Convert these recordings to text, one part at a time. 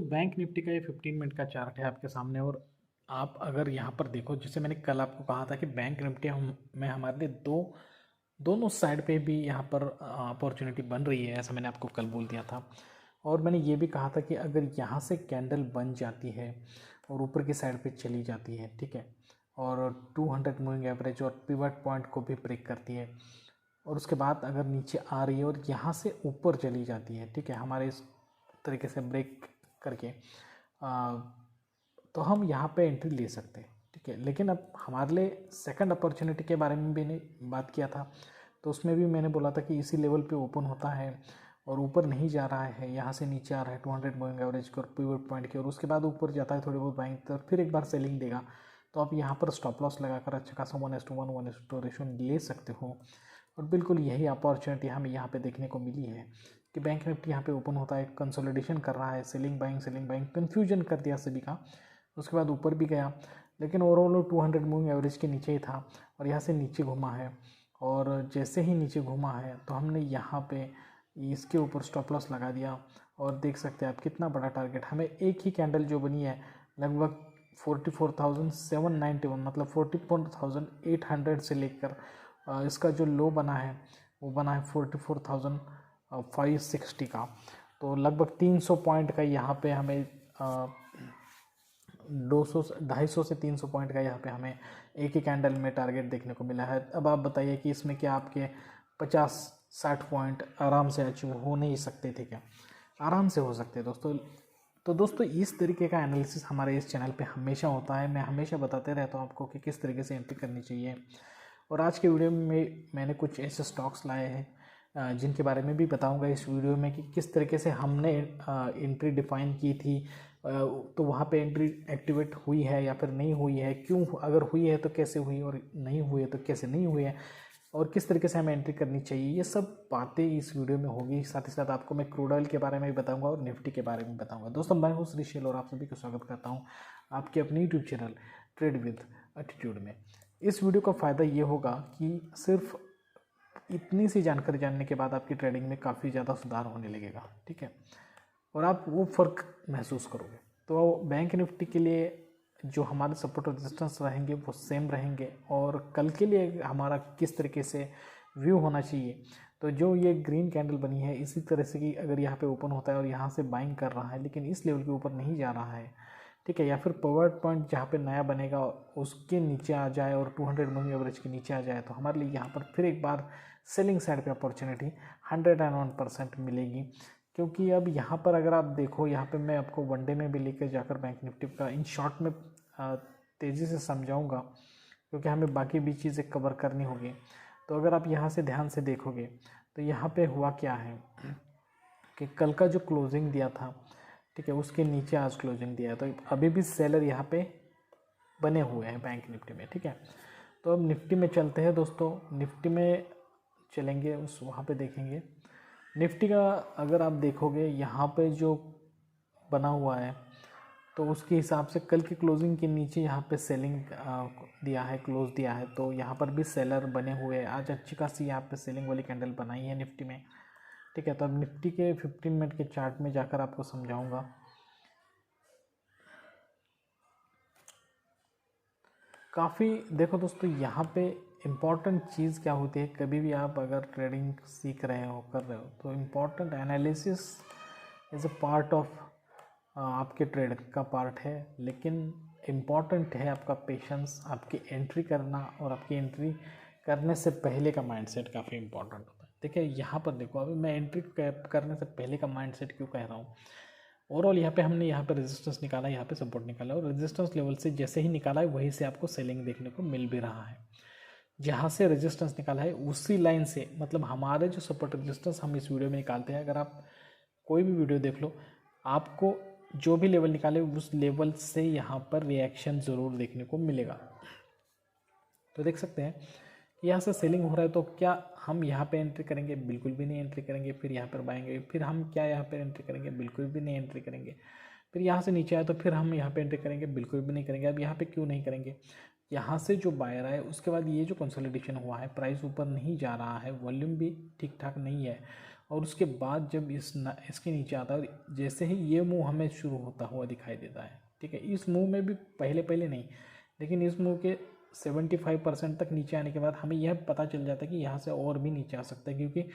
Bank Nifty का ये 15 minute का चार्ट है आपके सामने। और आप अगर यहाँ पर देखो, जैसे मैंने कल आपको कहा था कि बैंक निफ्टी में हमारे लिए दोनों साइड पे भी यहाँ पर अपॉर्चुनिटी बन रही है, ऐसा मैंने आपको कल बोल दिया था। और मैंने ये भी कहा था कि अगर यहाँ से कैंडल बन जाती है और ऊपर की साइड पे चली जाती है, ठीक है, और 200 मूविंग एवरेज और पिवट पॉइंट को भी ब्रेक करती है और उसके बाद अगर नीचे आ रही है और यहाँ से ऊपर चली जाती है, ठीक है, हमारे इस तरीके से ब्रेक करके, तो हम यहाँ पे एंट्री ले सकते हैं, ठीक है। लेकिन अब हमारे लिए सेकंड अपॉर्चुनिटी के बारे में भी ने बात किया था, तो उसमें भी मैंने बोला था कि इसी लेवल पे ओपन होता है और ऊपर नहीं जा रहा है, यहाँ से नीचे आ रहा है 200 मूविंग एवरेज की और पिवट पॉइंट की, और उसके बाद ऊपर जाता है थोड़ी बहुत बाइंग, तो फिर एक बार सेलिंग देगा, तो आप यहाँ पर स्टॉप लॉस लगाकर अच्छा खासा 1:1 1:2 रेशो ले सकते हो। और बिल्कुल यही अपॉर्चुनिटी हमें यहाँ पे देखने को मिली है कि बैंक निफ्टी यहाँ पे ओपन होता है, कंसोलिडेशन कर रहा है, सेलिंग बाइंग कन्फ्यूजन कर दिया सभी का, उसके बाद ऊपर भी गया, लेकिन ओवरऑल 200 मूविंग एवरेज के नीचे ही था और यहाँ से नीचे घुमा है। और जैसे ही नीचे घुमा है तो हमने यहाँ पे इसके ऊपर स्टॉप लॉस लगा दिया और देख सकते हैं आप कितना बड़ा टारगेट हमें एक ही कैंडल जो बनी है लगभग 44,791 मतलब 44,800 से लेकर इसका जो लो बना है वो बना है 44,560 का, तो लगभग 300 पॉइंट का यहाँ पे हमें 250 से 300 पॉइंट का यहाँ पे हमें एक ही कैंडल में टारगेट देखने को मिला है। अब आप बताइए कि इसमें क्या आपके 50-60 पॉइंट आराम से अचीव हो नहीं सकते थे क्या? आराम से हो सकते हैं दोस्तों। तो दोस्तों इस तरीके का एनालिसिस हमारे इस चैनल पे हमेशा होता है, मैं हमेशा बताते रहता हूँ आपको कि किस तरीके से एंट्री करनी चाहिए। और आज के वीडियो में मैंने कुछ ऐसे स्टॉक्स लाए हैं जिनके बारे में भी बताऊंगा इस वीडियो में कि किस तरीके से हमने एंट्री डिफाइन की थी, तो वहाँ पे एंट्री एक्टिवेट हुई है या फिर नहीं हुई है, क्यों, अगर हुई है तो कैसे हुई और नहीं हुई है तो कैसे नहीं हुई है, और किस तरीके से हमें एंट्री करनी चाहिए, ये सब बातें इस वीडियो में होगी। साथ ही साथ आपको मैं क्रूड ऑयल के बारे में भी बताऊंगा और निफ्टी के बारे में बताऊंगा। दोस्तों मैं हूँ श्रीशैल और आप सभी का स्वागत करता हूँ आपके अपने YouTube channel trade with attitude में। इस वीडियो का फ़ायदा ये होगा कि सिर्फ इतनी सी जानकारी जानने के बाद आपकी ट्रेडिंग में काफ़ी ज़्यादा सुधार होने लगेगा, ठीक है, और आप वो फ़र्क महसूस करोगे। तो बैंक निफ्टी के लिए जो हमारे सपोर्ट रेजिस्टेंस रहेंगे वो सेम रहेंगे, और कल के लिए हमारा किस तरीके से व्यू होना चाहिए, तो जो ये ग्रीन कैंडल बनी है इसी तरह से कि अगर यहाँ पे ओपन होता है और यहाँ से बाइंग कर रहा है लेकिन इस लेवल के ऊपर नहीं जा रहा है, ठीक है, या फिर पिवट पॉइंट जहाँ पे नया बनेगा उसके नीचे आ जाए और 200 मूविंग एवरेज के नीचे आ जाए, तो हमारे लिए यहाँ पर फिर एक बार सेलिंग साइड पे अपॉर्चुनिटी 101% मिलेगी। क्योंकि अब यहाँ पर अगर आप देखो, यहाँ पे मैं आपको वनडे में भी लेकर जाकर बैंक निफ्टी का इन शॉर्ट में तेज़ी से समझाऊंगा, क्योंकि हमें बाकी भी चीज़ें कवर करनी होगी। तो अगर आप यहाँ से ध्यान से देखोगे तो यहाँ पे हुआ क्या है कि कल का जो क्लोजिंग दिया था, ठीक है, उसके नीचे आज क्लोजिंग दिया है, तो अभी भी सेलर यहाँ पे बने हुए हैं बैंक निफ्टी में, ठीक है। तो अब निफ्टी में चलते हैं दोस्तों, निफ्टी में चलेंगे, उस वहाँ पे देखेंगे निफ्टी का। अगर आप देखोगे यहाँ पे जो बना हुआ है तो उसके हिसाब से कल की क्लोजिंग के नीचे यहाँ पे सेलिंग दिया है, क्लोज दिया है, तो यहाँ पर भी सेलर बने हुए हैं। आज अच्छी खासी यहाँ पे सेलिंग वाली कैंडल बनाई है निफ्टी में, ठीक है। तो अब निफ्टी के 15 मिनट के चार्ट में जाकर आपको समझाऊंगा। काफ़ी देखो दोस्तों, यहाँ पे इम्पॉर्टेंट चीज़ क्या होती है, कभी भी आप अगर ट्रेडिंग सीख रहे हो, कर रहे हो, तो important analysis is a part of आपके ट्रेड का पार्ट है, लेकिन इम्पॉर्टेंट है आपका पेशेंस, आपकी एंट्री करना, और आपकी एंट्री करने से पहले का माइंडसेट काफ़ी इंपॉर्टेंट होता है। देखिए यहाँ पर देखो, अभी मैं एंट्री करने से पहले का माइंडसेट क्यों कह रहा हूँ। ओवरऑल यहाँ पे हमने यहाँ पे रेजिस्टेंस निकाला, यहाँ पे सपोर्ट निकाला, और रेजिस्टेंस लेवल से जैसे ही निकाला है वहीं से आपको सेलिंग देखने को मिल भी रहा है। जहाँ से रेजिस्टेंस निकाला है उसी लाइन से, मतलब हमारे जो सपोर्ट रेजिस्टेंस हम इस वीडियो में निकालते हैं, अगर आप कोई भी वीडियो देख लो, आपको जो भी लेवल निकाले उस लेवल से यहाँ पर रिएक्शन ज़रूर देखने को मिलेगा। तो देख सकते हैं यहाँ से सेलिंग हो रहा है, तो क्या हम यहाँ पे एंट्री करेंगे? बिल्कुल भी नहीं एंट्री करेंगे। फिर यहाँ पर बाएंगे, फिर हम क्या यहाँ पे एंट्री करेंगे? बिल्कुल भी नहीं एंट्री करेंगे। फिर यहाँ से नीचे आए तो फिर हम यहाँ पे एंट्री करेंगे? बिल्कुल भी नहीं करेंगे। अब यहाँ पे क्यों नहीं करेंगे? यहाँ से जो बायर आए उसके बाद ये जो कंसोलिडेशन हुआ है, प्राइस ऊपर नहीं जा रहा है, वॉल्यूम भी ठीक ठाक नहीं है, और उसके बाद जब इसके नीचे आता है, जैसे ही ये मूव हमें शुरू होता हुआ दिखाई देता है, ठीक है। इस मूव में भी पहले पहले नहीं, लेकिन इस मूव के 75% तक नीचे आने के बाद हमें यह पता चल जाता है कि यहाँ से और भी नीचे आ सकता है, क्योंकि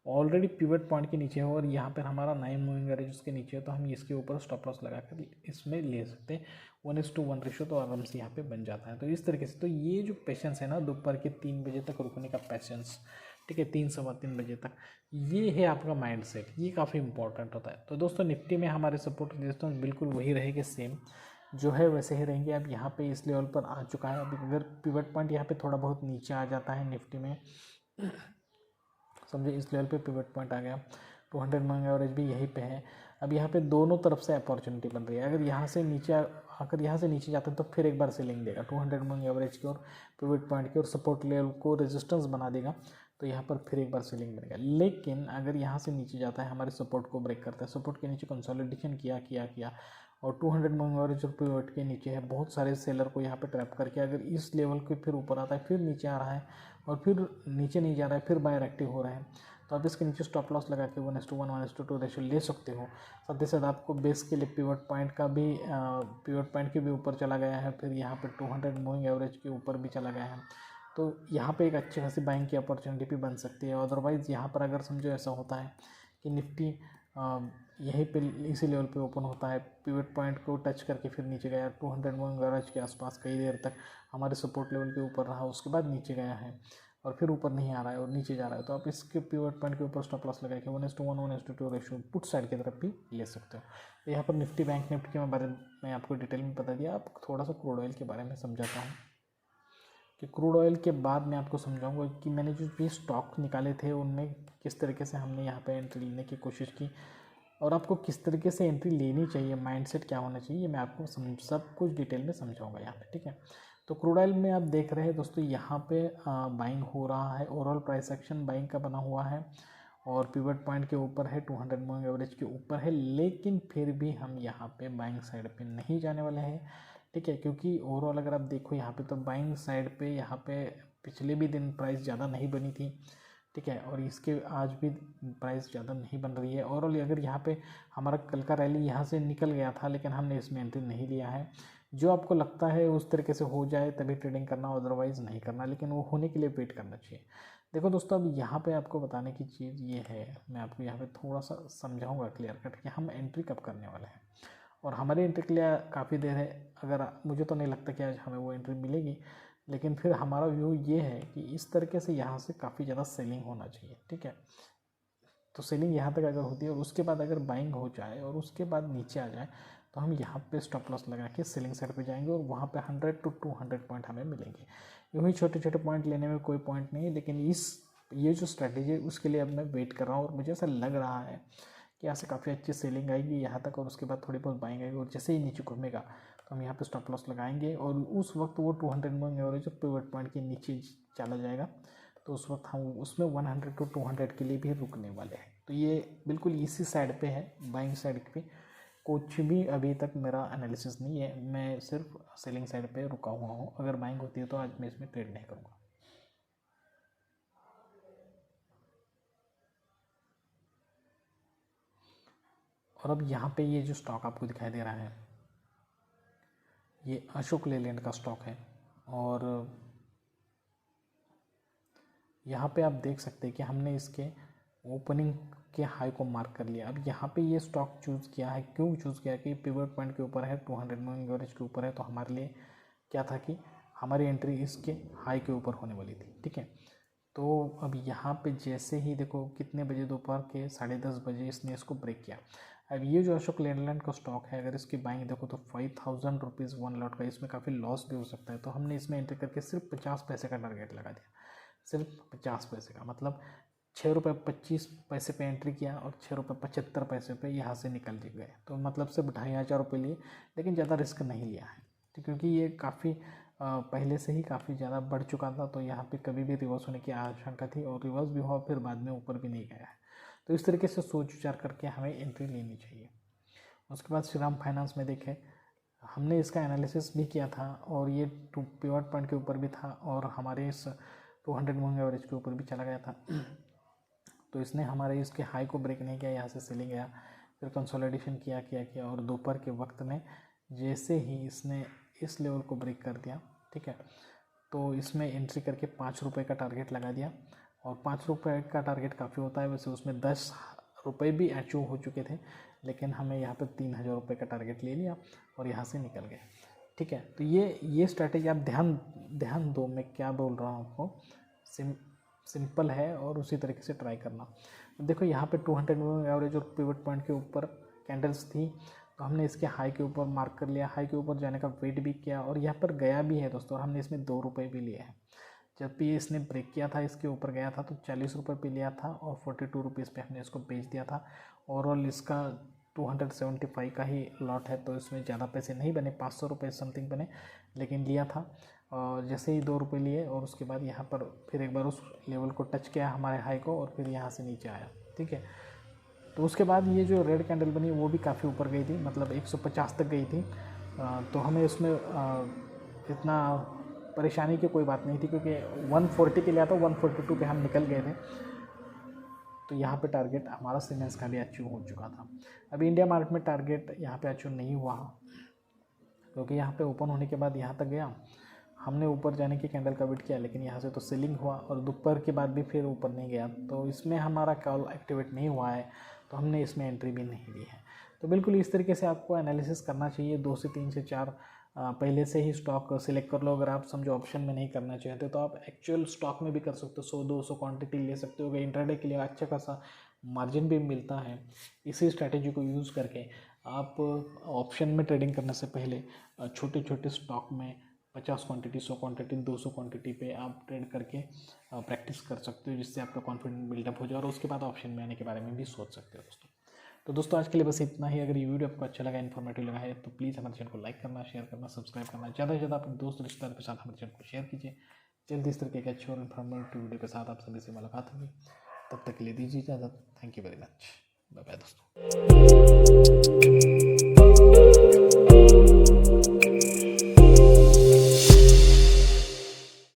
ऑलरेडी पिवट पॉइंट के नीचे है और यहाँ पर हमारा 9 मूविंग एवरेज उसके नीचे है, तो हम इसके ऊपर स्टॉप लॉस लगा कर इसमें ले सकते हैं। 1:1 रेशियो तो आराम से यहाँ पे बन जाता है। तो इस तरीके से, तो ये जो पेशेंस है ना, दोपहर के 3 बजे तक रुकने का पेशेंस, ठीक है, 3 सवा 3 बजे तक, ये है आपका माइंड सेट, ये काफ़ी इंपॉर्टेंट होता है। तो दोस्तों निफ्टी में हमारे सपोर्ट रेजिस्टेंस बिल्कुल वही रहेंगे, सेम जो है वैसे ही रहेंगे। अब यहाँ पे इस लेवल पर आ चुका है। अब अगर पिवट पॉइंट यहाँ पे थोड़ा बहुत नीचे आ जाता है निफ्टी में, समझे इस लेवल पे पिवट पॉइंट आ गया, 200 मूविंग एवरेज भी यहीं पे है। अब यहाँ पे दोनों तरफ से अपॉर्चुनिटी बन रही है। अगर यहाँ से नीचे जाते हैं तो फिर एक बार सेलिंग देगा 200 मूविंग एवरेज की और पिवट पॉइंट की, और सपोर्ट लेवल को रेजिस्टेंस बना देगा, तो यहाँ पर फिर एक बार सेलिंग बनेगा। लेकिन अगर यहाँ से नीचे जाता है, हमारे सपोर्ट को ब्रेक करता है, सपोर्ट के नीचे कंसोलिडेशन किया और 200 मूविंग एवरेज और पिवट के नीचे है, बहुत सारे सेलर को यहाँ पे ट्रैप करके अगर इस लेवल के फिर ऊपर आता है, फिर नीचे आ रहा है और फिर नीचे नहीं जा रहा है, फिर बायर एक्टिव हो रहा है, तो आप इसके नीचे स्टॉप लॉस लगा के 1:1 1:2 रेशियो ले सकते हो। साथ ही साथ आपको बेस के लिए पिवट पॉइंट के भी ऊपर चला गया है, फिर यहाँ पे 200 मूविंग एवरेज के ऊपर भी चला गया है, तो यहाँ पे एक अच्छी खासी बाइंग की अपॉर्चुनिटी भी बन सकती है। अदरवाइज़ यहाँ पर अगर समझो ऐसा होता है कि निफ्टी यहीं पे इसी लेवल पे ओपन होता है, पिवट पॉइंट को टच करके फिर नीचे गया 200 मूविंग एवरेज के आसपास कई देर तक हमारे सपोर्ट लेवल के ऊपर रहा, उसके बाद नीचे गया है और फिर ऊपर नहीं आ रहा है और नीचे जा रहा है, तो आप इसके पिवट पॉइंट के ऊपर स्टॉप लॉस लगा के 1:1 1:2 रेशियो पुट साइड की तरफ भी ले सकते हो। तो यहाँ पर निफ्टी बैंक निफ्टी के बारे में आपको डिटेल में बता दिया। आप थोड़ा सा क्रूड ऑयल के बारे में समझाता हूँ कि क्रूड ऑयल के बाद मैं आपको समझाऊंगा कि मैंने जो भी स्टॉक निकाले थे उनमें किस तरीके से हमने यहाँ पे एंट्री लेने की कोशिश की और आपको किस तरीके से एंट्री लेनी चाहिए, माइंडसेट क्या होना चाहिए, ये मैं आपको सब कुछ डिटेल में समझाऊंगा यहाँ पे, ठीक है। तो क्रूड ऑयल में आप देख रहे हैं दोस्तों, यहाँ पे बाइंग हो रहा है, ओवरऑल प्राइस एक्शन बाइंग का बना हुआ है और पिवट पॉइंट के ऊपर है, 200 मूविंग एवरेज के ऊपर है, लेकिन फिर भी हम यहाँ पे बाइंग साइड पे नहीं जाने वाले हैं, ठीक है, क्योंकि ओवरऑल अगर आप देखो यहाँ पे तो बाइंग साइड पे यहाँ पे पिछले भी दिन प्राइस ज़्यादा नहीं बनी थी, ठीक है, और इसके आज भी प्राइस ज़्यादा नहीं बन रही है। ओवरऑल अगर यहाँ पे हमारा कल का रैली यहाँ से निकल गया था, लेकिन हमने इसमें एंट्री नहीं लिया है। जो आपको लगता है उस तरीके से हो जाए तभी ट्रेडिंग करना, अदरवाइज़ नहीं करना, लेकिन वो होने के लिए वेट करना चाहिए। देखो दोस्तों, अब यहाँ पे आपको बताने की चीज़ ये है, मैं आपको यहाँ पे थोड़ा सा समझाऊंगा क्लियर कट कि हम एंट्री कब करने वाले हैं, और हमारी एंट्री के लिए काफ़ी देर है। अगर मुझे तो नहीं लगता कि आज हमें वो एंट्री मिलेगी, लेकिन फिर हमारा व्यू ये है कि इस तरीके से यहाँ से काफ़ी ज़्यादा सेलिंग होना चाहिए, ठीक है। तो सेलिंग यहाँ तक अगर होती है और उसके बाद अगर बाइंग हो जाए और उसके बाद नीचे आ जाए, तो हम यहाँ पे स्टॉप लॉस लगा के सेलिंग साइड पे जाएंगे और वहाँ पे 100 to 200 पॉइंट हमें मिलेंगे। यूँ ही छोटे छोटे पॉइंट लेने में कोई पॉइंट नहीं है, लेकिन ये जो स्ट्रैटेजी है उसके लिए अब मैं वेट कर रहा हूँ और मुझे ऐसा लग रहा है कि यहाँ से काफ़ी अच्छी सेलिंग आएगी यहाँ तक और उसके बाद थोड़ी बहुत बाइंग आएगी और जैसे ही नीचे घूमेगा तो हम यहाँ पे स्टॉप लॉस लगाएंगे और उस वक्त वो 200 मूविंग एवरेज और पिवट पॉइंट के नीचे चला जाएगा, तो उस वक्त हम उसमें 100 to 200 के लिए भी रुकने वाले हैं। तो ये बिल्कुल इसी साइड पे है, बाइंग साइड पे कुछ भी अभी तक मेरा एनालिसिस नहीं है, मैं सिर्फ सेलिंग साइड पे रुका हुआ हूँ। अगर बाइंग होती है तो आज मैं इसमें ट्रेड नहीं करूँगा। और अब यहाँ पे ये जो स्टॉक आपको दिखाई दे रहा है, ये अशोक लेलैंड का स्टॉक है और यहाँ पे आप देख सकते हैं कि हमने इसके ओपनिंग के हाई को मार्क कर लिया। अब यहाँ पे ये स्टॉक चूज़ किया है, क्यों चूज़ किया कि पिवट पॉइंट के ऊपर है, 200 मूविंग एवरेज के ऊपर है, तो हमारे लिए क्या था कि हमारी एंट्री इसके हाई के ऊपर होने वाली थी, ठीक है। तो अब यहाँ पे जैसे ही देखो कितने बजे, दोपहर के 10:30 बजे इसने इसको ब्रेक किया। अब ये जो अशोक लेलैंड का स्टॉक है, अगर इसकी बाइंग देखो तो 5000 रुपीज़ 1 लॉट का, इसमें काफ़ी लॉस भी हो सकता है, तो हमने इसमें एंट्री करके सिर्फ 50 पैसे का टारगेट लगा दिया, सिर्फ 50 पैसे का, मतलब 6 रुपये 25 पैसे पे एंट्री किया और 6 रुपये 75 पैसे पे यहाँ से निकल गए, तो मतलब सिर्फ 2500 रुपये लिए, लेकिन ज़्यादा रिस्क नहीं लिया है, तो क्योंकि ये काफ़ी पहले से ही काफ़ी ज़्यादा बढ़ चुका था, तो यहाँ पे कभी भी रिवर्स होने की आशंका थी और रिवर्स भी हुआ, फिर बाद में ऊपर भी नहीं गया है। तो इस तरीके से सोच विचार करके हमें एंट्री लेनी चाहिए। उसके बाद श्रीराम फाइनेंस में देखें, हमने इसका एनालिसिस भी किया था और ये पिवट पॉइंट के ऊपर भी था और हमारे इस 200 मूविंग एवरेज के ऊपर भी चला गया था। तो इसने हमारे इसके हाई को ब्रेक नहीं किया, यहाँ से सेलिंग गया, फिर कंसोलिडेशन किया और दोपहर के वक्त में जैसे ही इसने इस लेवल को ब्रेक कर दिया, ठीक है, तो इसमें एंट्री करके 5 रुपये का टारगेट लगा दिया। और 5 रुपये का टारगेट काफ़ी होता है, वैसे उसमें 10 रुपये भी अचीव हो चुके थे, लेकिन हमें यहाँ पर 3000 रुपये का टारगेट ले लिया और यहाँ से निकल गए, ठीक है। तो ये स्ट्रैटेजी आप ध्यान दो, मैं क्या बोल रहा हूँ आपको, सिंपल है और उसी तरीके से ट्राई करना। देखो यहाँ पे 200 मूविंग एवरेज और पिवट पॉइंट के ऊपर कैंडल्स थी, तो हमने इसके हाई के ऊपर मार्क कर लिया, हाई के ऊपर जाने का वेट भी किया और यहाँ पर गया भी है दोस्तों। हमने इसमें 2 रुपये भी लिए हैं। जब भी इसने ब्रेक किया था, इसके ऊपर गया था, तो 40 रुपये पे लिया था और 42 रुपीज़ पे हमने इसको बेच दिया था। ओवरऑल इसका 275 का ही लॉट है, तो इसमें ज़्यादा पैसे नहीं बने, 500 रुपये समथिंग बने, लेकिन लिया था। और जैसे ही 2 रुपये लिए और उसके बाद यहाँ पर फिर एक बार उस लेवल को टच किया हमारे हाई को और फिर यहाँ से नीचे आया, ठीक है। तो उसके बाद ये जो रेड कैंडल बनी वो भी काफ़ी ऊपर गई थी, मतलब 150 तक गई थी। तो हमें इसमें इतना परेशानी की कोई बात नहीं थी, क्योंकि 140 के लिया था, 142 पे हम निकल गए थे। तो यहाँ पे टारगेट हमारा सीमेंस का भी अचीव हो चुका था। अभी इंडिया मार्केट में टारगेट यहाँ पे अचीव नहीं हुआ, क्योंकि यहाँ पे ओपन होने के बाद यहाँ तक गया, हमने ऊपर जाने की कैंडल का वेट किया, लेकिन यहाँ से तो सेलिंग हुआ और दोपहर के बाद भी फिर ऊपर नहीं गया, तो इसमें हमारा कॉल एक्टिवेट नहीं हुआ है, तो हमने इसमें एंट्री भी नहीं ली है। तो बिल्कुल इस तरीके से आपको एनालिसिस करना चाहिए। 2 से 3 से 4 पहले से ही स्टॉक सिलेक्ट कर लो। अगर आप समझो ऑप्शन में नहीं करना चाहते तो आप एक्चुअल स्टॉक में भी कर सकते हो, 100-200 क्वांटिटी ले सकते हो। इंट्राडे के लिए अच्छा खासा मार्जिन भी मिलता है। इसी स्ट्रैटेजी को यूज़ करके आप ऑप्शन में ट्रेडिंग करने से पहले छोटे छोटे स्टॉक में 50 क्वांटिटी, 100 क्वांटिटी, 200 क्वांटिटी पे आप ट्रेड करके प्रैक्टिस कर सकते हो, जिससे आपका कॉन्फिडेंस बिल्डअप हो जाए और उसके बाद ऑप्शन में आने के बारे में भी सोच सकते हो दोस्तों। तो दोस्तों आज के लिए बस इतना ही। अगर ये वीडियो आपको अच्छा लगा, इन्फॉर्मेटिव लगा है, तो प्लीज़ हमारे चैनल को लाइक करना, शेयर करना, सब्सक्राइब करना, ज़्यादा से ज़्यादा अपने दोस्त रिश्तेदार के साथ हमारे चैनल को शेयर कीजिए। जल्दी इस तरह के अच्छे और इन्फॉर्मेटिव वीडियो के साथ आप सभी से मुलाकात होगी। तब तक के लिए दीजिए इजाज़त। Thank you very much. Bye bye दोस्तों।